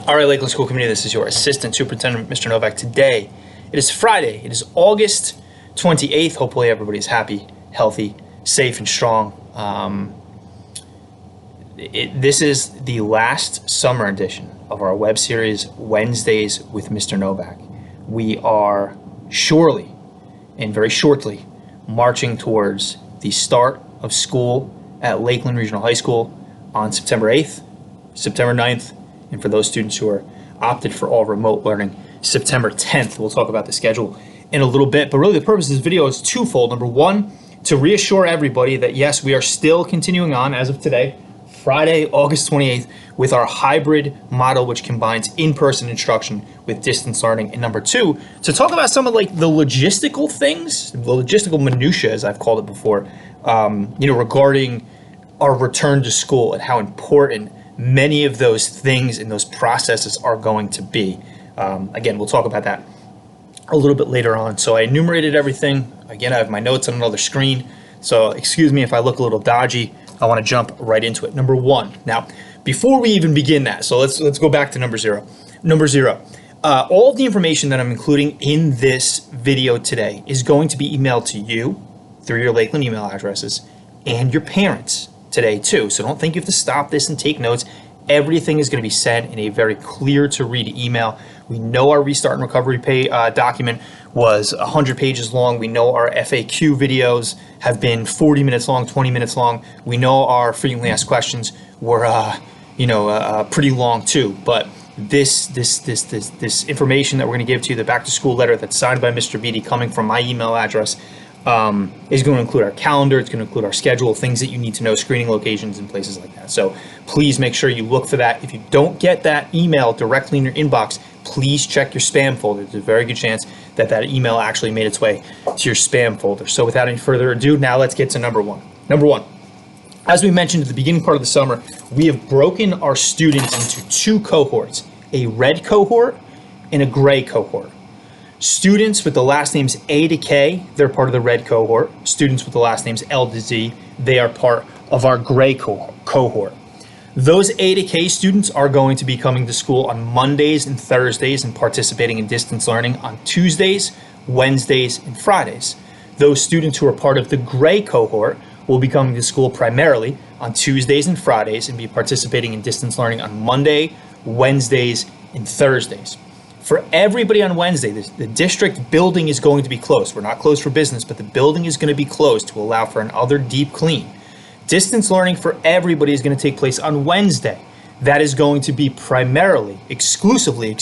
All right, Lakeland School Committee, this is your Assistant Superintendent, Mr. Novak. Today, it is Friday. It is August 28th. Hopefully everybody's happy, healthy, safe, and strong. This is the last summer edition of our web series, Wednesdays with Mr. Novak. We are surely, and very shortly, marching towards the start of school at Lakeland Regional High School on September 8th, September 9th, and for those students who are opted for all remote learning, September 10th. We'll talk about the schedule in a little bit, but really the purpose of this video is twofold. Number one, to reassure everybody that yes, we are still continuing on as of today, Friday, August 28th, with our hybrid model, which combines in-person instruction with distance learning. And number two, to talk about some of the logistical things, the logistical minutiae, as I've called it before, regarding our return to school and how important many of those things and those processes are going to be. Again, we'll talk about that a little bit later on. So I enumerated everything. Again, I have my notes on another screen, so excuse me if I look a little dodgy. I want to jump right into it. Number one. Now, before we even begin that, so let's go back to number zero. Number zero. All of the information that I'm including in this video today is going to be emailed to you through your Lakeland email addresses and your parents today too. So don't think you have to stop this and take notes. Everything is going to be sent in a very clear to read email. We know our Restart and Recovery document was 100 pages long. We know our FAQ videos have been 40 minutes long, 20 minutes long. We know our frequently asked questions were, pretty long too. But this information that we're going to give to you, the back to school letter that's signed by Mr. Beatty coming from my email address, is going to include our calendar. It's going to include our schedule, things that you need to know, screening locations and places like that. So please make sure you look for that. If you don't get that email directly in your inbox, please check your spam folder. There's a very good chance that that email actually made its way to your spam folder. So without any further ado, now let's get to number one. Number one, as we mentioned at the beginning part of the summer, we have broken our students into two cohorts, a red cohort and a gray cohort. Students with the last names A to K, they're part of the red cohort. Students with the last names L to Z, they are part of our gray cohort. Those A to K students are going to be coming to school on Mondays and Thursdays and participating in distance learning on Tuesdays, Wednesdays, and Fridays. Those students who are part of the gray cohort will be coming to school primarily on Tuesdays and Fridays and be participating in distance learning on Monday, Wednesdays, and Thursdays. For everybody on Wednesday, the district building is going to be closed. We're not closed for business, but the building is going to be closed to allow for another deep clean. Distance learning for everybody is going to take place on Wednesday. That is going to be exclusively,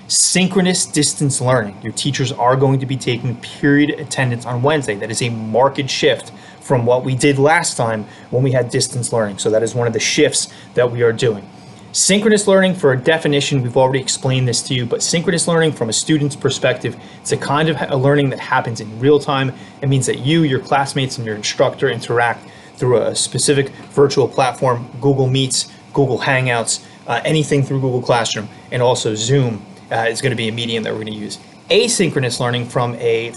synchronous distance learning. Your teachers are going to be taking period attendance on Wednesday. That is a marked shift from what we did last time when we had distance learning. So that is one of the shifts that we are doing. Synchronous learning, for a definition, we've already explained this to you, but synchronous learning from a student's perspective, it's a kind of a learning that happens in real time. It means that you, your classmates, and your instructor interact through a specific virtual platform, Google Meets, Google Hangouts, anything through Google Classroom, and also Zoom is going to be a medium that we're going to use. Asynchronous learning, from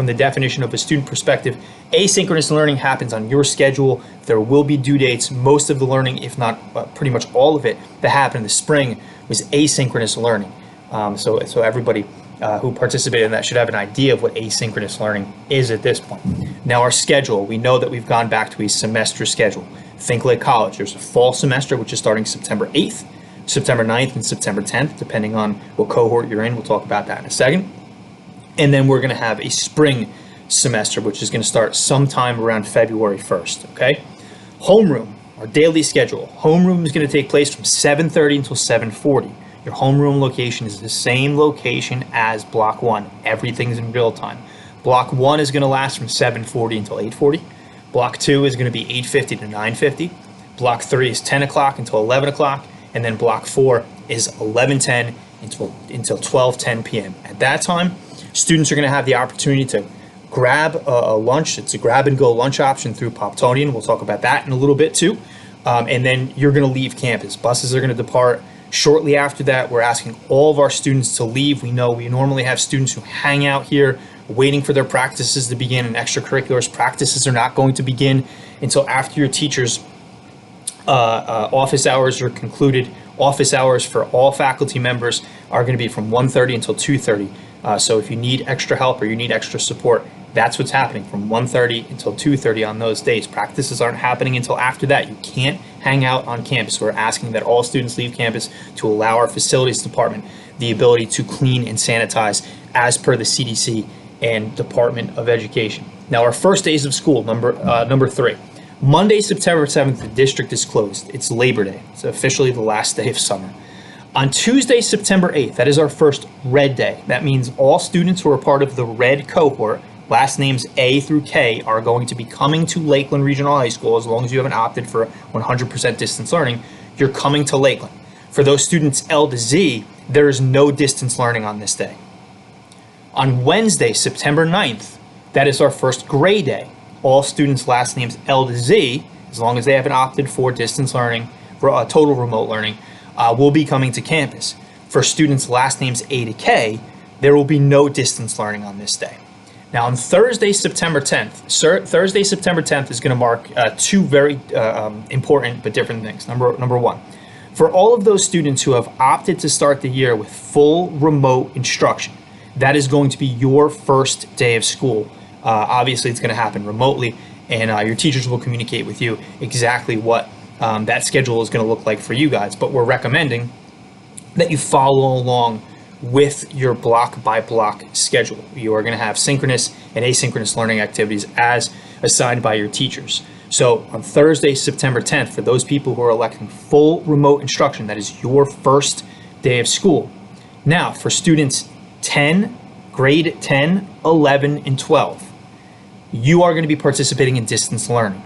the definition of a student perspective, asynchronous learning happens on your schedule. There will be due dates. Most of the learning, if not pretty much all of it, that happened in the spring was asynchronous learning. So everybody who participated in that should have an idea of what asynchronous learning is at this point. Now our schedule, we know that we've gone back to a semester schedule. Think like college. There's a fall semester, which is starting September 8th, September 9th, and September 10th, depending on what cohort you're in. We'll talk about that in a second. And then we're going to have a spring semester, which is going to start sometime around February 1st, okay? Homeroom, our daily schedule. Homeroom is going to take place from 7:30 until 7:40. Your homeroom location is the same location as Block 1. Everything's in real time. Block 1 is going to last from 7:40 until 8:40. Block 2 is going to be 8:50 to 9:50. Block 3 is 10 o'clock until 11 o'clock. And then Block 4 is 11:10 until 12:10 p.m. At that time, students are going to have the opportunity to grab a lunch. It's a grab and go lunch option through Poptonian. We'll talk about that in a little bit too. And then you're going to leave campus. Buses are going to depart shortly after that. We're asking all of our students to leave. We know we normally have students who hang out here waiting for their practices to begin, and extracurriculars practices are not going to begin until after your teachers' office hours are concluded Office hours for all faculty members are going to be from 1:30 until 2:30. So if you need extra help or you need extra support, that's what's happening from 1:30 until 2:30 on those days. Practices aren't happening until after that. You can't hang out on campus. We're asking that all students leave campus to allow our facilities department the ability to clean and sanitize as per the CDC and Department of Education. Now, our first days of school, number 3. Monday, September 7th, the district is closed. It's Labor Day. It's officially the last day of summer. On Tuesday, September 8th, that is our first red day. That means all students who are part of the red cohort, last names A through K, are going to be coming to Lakeland Regional High School. As long as you haven't opted for 100% distance learning, you're coming to Lakeland. For those students L to Z, there is no distance learning on this day. On Wednesday, September 9th, that is our first gray day. All students' last names L to Z, as long as they haven't opted for distance learning, for total remote learning, will be coming to campus. For students' last names A to K, there will be no distance learning on this day. Now, on Thursday, September 10th, Thursday, September 10th is going to mark two very important but different things. Number one, for all of those students who have opted to start the year with full remote instruction, that is going to be your first day of school. Obviously, it's going to happen remotely, and your teachers will communicate with you exactly what that schedule is going to look like for you guys. But we're recommending that you follow along with your block by block schedule. You are going to have synchronous and asynchronous learning activities as assigned by your teachers. So on Thursday, September 10th, for those people who are electing full remote instruction, that is your first day of school. Now, for students grade 10, 11, and 12, you are going to be participating in distance learning.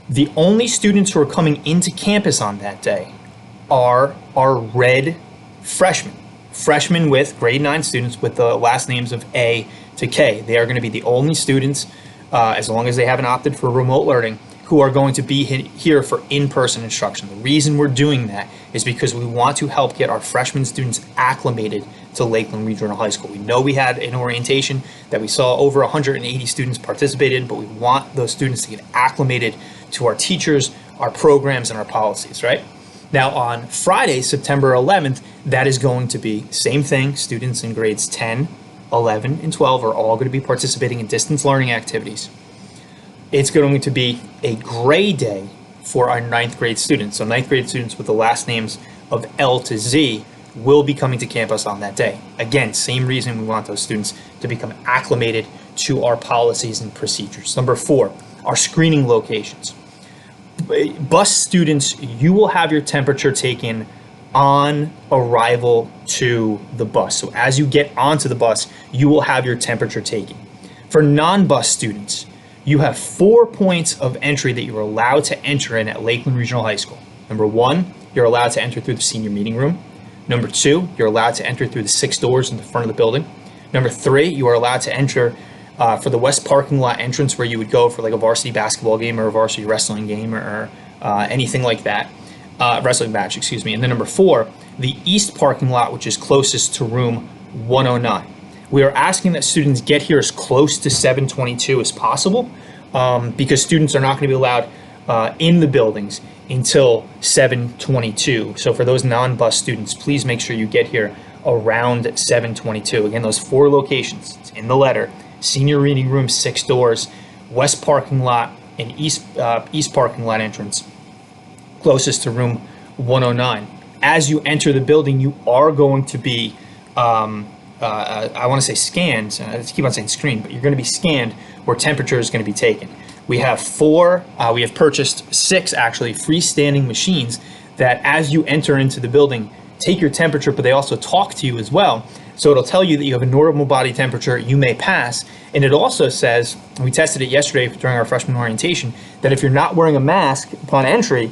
The only students who are coming into campus on that day are our red freshmen. Freshmen with grade 9 students with the last names of A to K. They are going to be the only students, as long as they haven't opted for remote learning, who are going to be here for in-person instruction. The reason we're doing that is because we want to help get our freshman students acclimated to Lakeland Regional High School. We know we had an orientation that we saw over 180 students participate in, but we want those students to get acclimated to our teachers, our programs, and our policies, right? Now, on Friday, September 11th, that is going to be same thing. Students in grades 10, 11, and 12 are all going to be participating in distance learning activities. It's going to be a gray day for our 9th grade students. So 9th grade students with the last names of L to Z will be coming to campus on that day. Again, same reason we want those students to become acclimated to our policies and procedures. Number 4, our screening locations. Bus students, you will have your temperature taken on arrival to the bus. So as you get onto the bus, you will have your temperature taken. For non-bus students, you have 4 points of entry that you're allowed to enter in at Lakeland Regional High School. Number 1, you're allowed to enter through the senior meeting room. Number 2, you're allowed to enter through the 6 doors in the front of the building. Number 3, you are allowed to enter for the west parking lot entrance where you would go for like a varsity basketball game or a varsity wrestling game or anything like that. Wrestling match, excuse me. And then number 4, the east parking lot, which is closest to room 109. We are asking that students get here as close to 722 as possible because students are not going to be allowed in the buildings until 722. So for those non-bus students, please make sure you get here around 722. Again, those 4 locations, it's in the letter: senior reading room, 6 doors, west parking lot, and east parking lot entrance, closest to room 109. As you enter the building, you are going to be I want to say scanned. I keep on saying screened, but you're going to be scanned where temperature is going to be taken. We have we have purchased 6 actually freestanding machines that as you enter into the building, take your temperature, but they also talk to you as well. So it'll tell you that you have a normal body temperature, you may pass. And it also says, we tested it yesterday during our freshman orientation, that if you're not wearing a mask upon entry,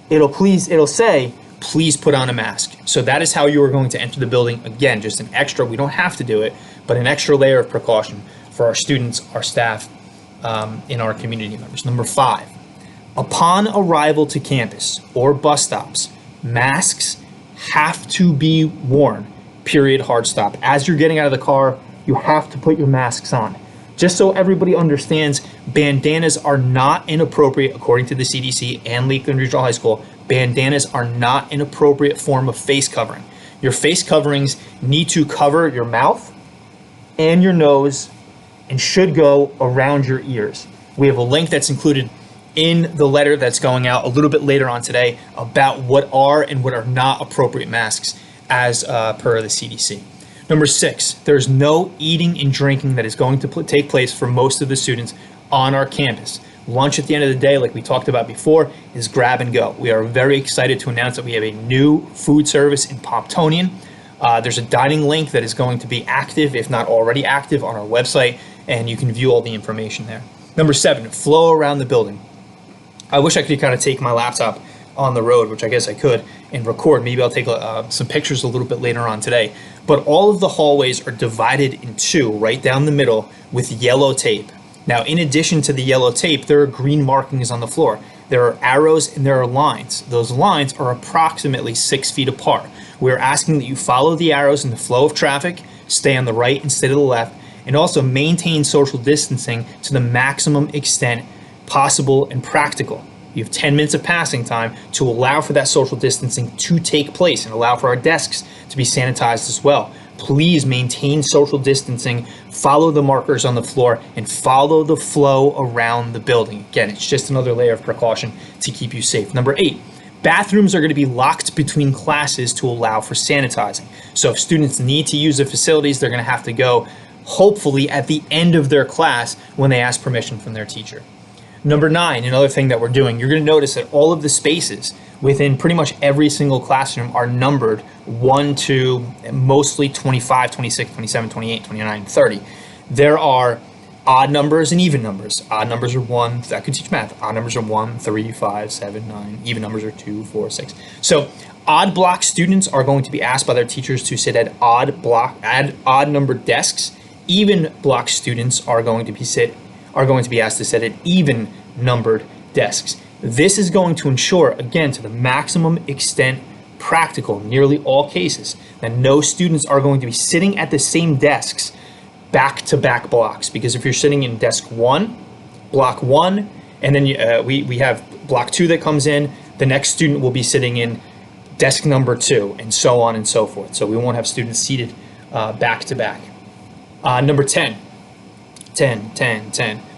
it'll say, please put on a mask. So that is how you are going to enter the building. Again, just an extra, we don't have to do it, but an extra layer of precaution for our students, our staff, and our community members. Number 5, upon arrival to campus or bus stops, masks have to be worn, period, hard stop. As you're getting out of the car, you have to put your masks on. Just so everybody understands, bandanas are not inappropriate according to the CDC and Lakeland Regional High School. bandanas are not an appropriate form of face covering. Your face coverings need to cover your mouth and your nose and should go around your ears. We have a link that's included in the letter that's going out a little bit later on today about what are and what are not appropriate masks as per the CDC. Number 6, there's no eating and drinking that is going to take place for most of the students on our campus. Lunch at the end of the day, like we talked about before, is grab and go. We are very excited to announce that we have a new food service in Pomptonian. There's a dining link that is going to be active, if not already active, on our website, and you can view all the information there. Number 7, flow around the building. I wish I could kind of take my laptop on the road, which I guess I could, and record. Maybe I'll take some pictures a little bit later on today. But all of the hallways are divided in two, right down the middle, with yellow tape. Now, in addition to the yellow tape, there are green markings on the floor. There are arrows and there are lines. Those lines are approximately 6 feet apart. We're asking that you follow the arrows in the flow of traffic, stay on the right instead of the left, and also maintain social distancing to the maximum extent possible and practical. You have 10 minutes of passing time to allow for that social distancing to take place and allow for our desks to be sanitized as well. Please maintain social distancing, follow the markers on the floor, and follow the flow around the building. Again, it's just another layer of precaution to keep you safe. Number 8, bathrooms are going to be locked between classes to allow for sanitizing. So if students need to use the facilities, they're going to have to go, hopefully, at the end of their class when they ask permission from their teacher. Number 9, another thing that we're doing, you're going to notice that all of the spaces within pretty much every single classroom are numbered 1 to mostly 25, 26, 27, 28, 29, 30. There are odd numbers and even numbers. Odd numbers are 1, I could teach math. Odd numbers are 1, 3, 5, 7, 9. Even numbers are 2, 4, 6. So odd block students are going to be asked by their teachers to sit at odd numbered desks. Even block students are going to be asked to sit at even numbered desks. This is going to ensure, again, to the maximum extent practical, in nearly all cases, that no students are going to be sitting at the same desks back-to-back blocks. Because if you're sitting in desk 1, block 1, and then we have block 2 that comes in, the next student will be sitting in desk number 2, and so on and so forth. So we won't have students seated back-to-back. Number 10.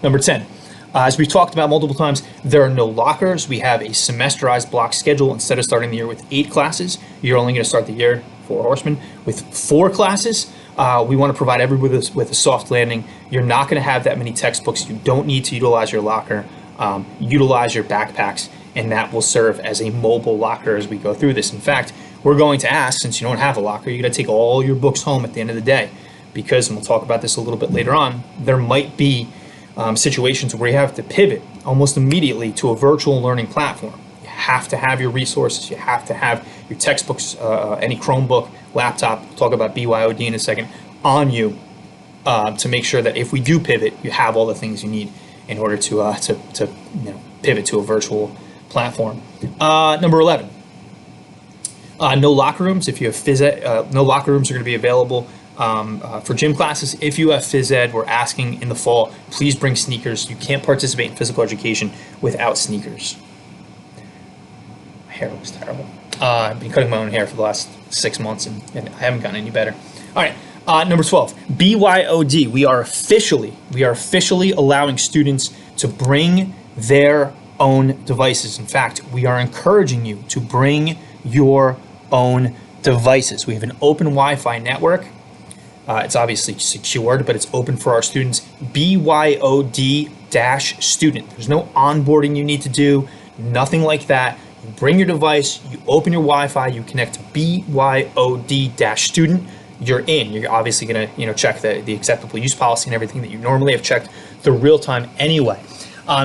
Number 10. As we've talked about multiple times, there are no lockers. We have a semesterized block schedule. Instead of starting the year with 8 classes, you're only going to start the year, 4 horsemen, with 4 classes. We want to provide everybody with a soft landing. You're not going to have that many textbooks. You don't need to utilize your locker. Utilize your backpacks, and that will serve as a mobile locker as we go through this. In fact, we're going to ask, since you don't have a locker, you're going to take all your books home at the end of the day. Because, and we'll talk about this a little bit later on, there might be situations where you have to pivot almost immediately to a virtual learning platform. You have to have your resources. You have to have your textbooks, any Chromebook, laptop, we'll talk about BYOD in a second, on you to make sure that if we do pivot, you have all the things you need in order to pivot to a virtual platform. Number 11, no locker rooms. If you have phys ed, no locker rooms are going to be available. For gym classes. If you have phys ed, we're asking in the fall, please bring sneakers. You can't participate in physical education without sneakers. My hair looks terrible. I've been cutting my own hair for the last 6 months and I haven't gotten any better. All right, number 12, BYOD. We are officially allowing students to bring their own devices. In fact, we are encouraging you to bring your own devices. We have an open Wi-Fi network. It's obviously secured, but it's open for our students. BYOD-student. There's no onboarding you need to do, nothing like that. You bring your device, you open your Wi-Fi, you connect to BYOD-student. You're in. You're obviously going to check the acceptable use policy and everything that you normally have checked through real time anyway.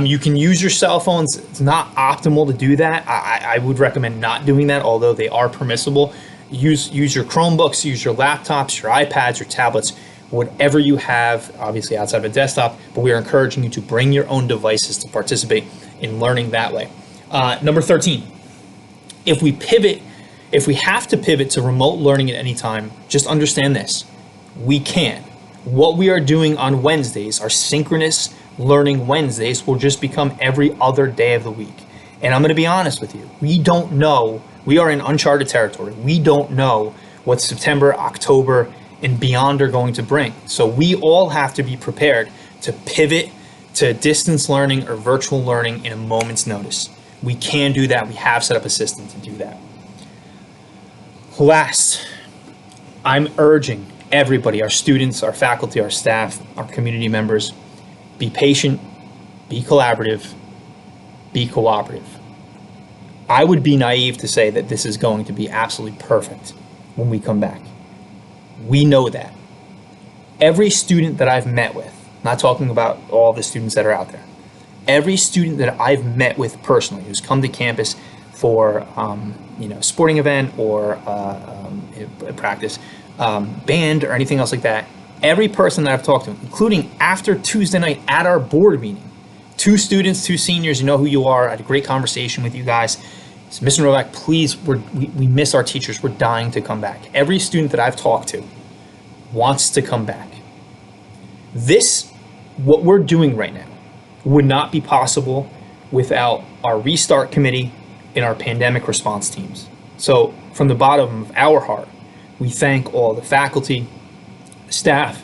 You can use your cell phones. It's not optimal to do that. I would recommend not doing that, although they are permissible. Use your Chromebooks, use your laptops, your iPads, your tablets, whatever you have, obviously outside of a desktop, but we are encouraging you to bring your own devices to participate in learning that way. Number 13, if we have to pivot to remote learning at any time, just understand this, we can. What we are doing on Wednesdays, our synchronous learning Wednesdays, will just become every other day of the week. And I'm going to be honest with you. We don't know. We are in uncharted territory. We don't know what September, October, and beyond are going to bring. So we all have to be prepared to pivot to distance learning or virtual learning in a moment's notice. We can do that. We have set up a system to do that. Last, I'm urging everybody, our students, our faculty, our staff, our community members, be patient, be collaborative, be cooperative. I would be naive to say that this is going to be absolutely perfect when we come back. We know that. Every student that I've met with, not talking about all the students that are out there, every student that I've met with personally who's come to campus for a sporting event or a practice, band or anything else like that, every person that I've talked to, including after Tuesday night at our board meeting, 2 students, 2 seniors, you know who you are. I had a great conversation with you guys. So Mr. Novak, please, we miss our teachers. We're dying to come back. Every student that I've talked to wants to come back. What we're doing right now would not be possible without our restart committee and our pandemic response teams. So from the bottom of our heart, we thank all the faculty, staff,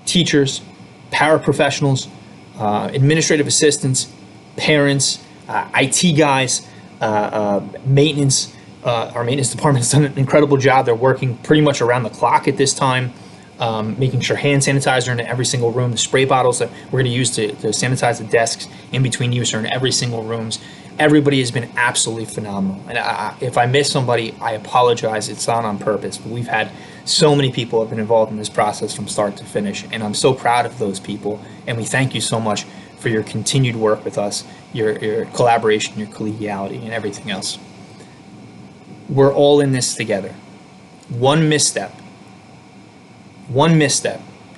teachers, paraprofessionals, administrative assistants, parents, IT guys, maintenance. Our maintenance department has done an incredible job. They're working pretty much around the clock at this time, making sure hand sanitizer in every single room. The spray bottles that we're going to use to sanitize the desks in between use are in every single rooms. Everybody has been absolutely phenomenal. And if I miss somebody, I apologize. It's not on purpose. But we've had so many people have been involved in this process from start to finish. And I'm so proud of those people. And we thank you so much for your continued work with us, your collaboration, your collegiality, and everything else. We're all in this together. One misstep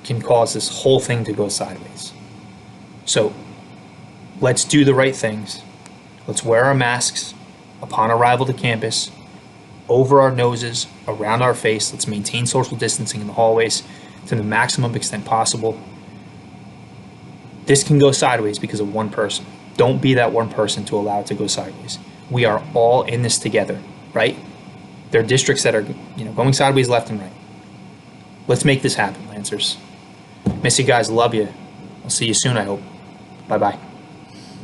can cause this whole thing to go sideways. So let's do the right things. Let's wear our masks upon arrival to campus, over our noses, around our face. Let's maintain social distancing in the hallways to the maximum extent possible. This can go sideways because of one person. Don't be that one person to allow it to go sideways. We are all in this together, right? There are districts that are going sideways left and right. Let's make this happen, Lancers. Miss you guys. Love you. I'll see you soon, I hope. Bye-bye.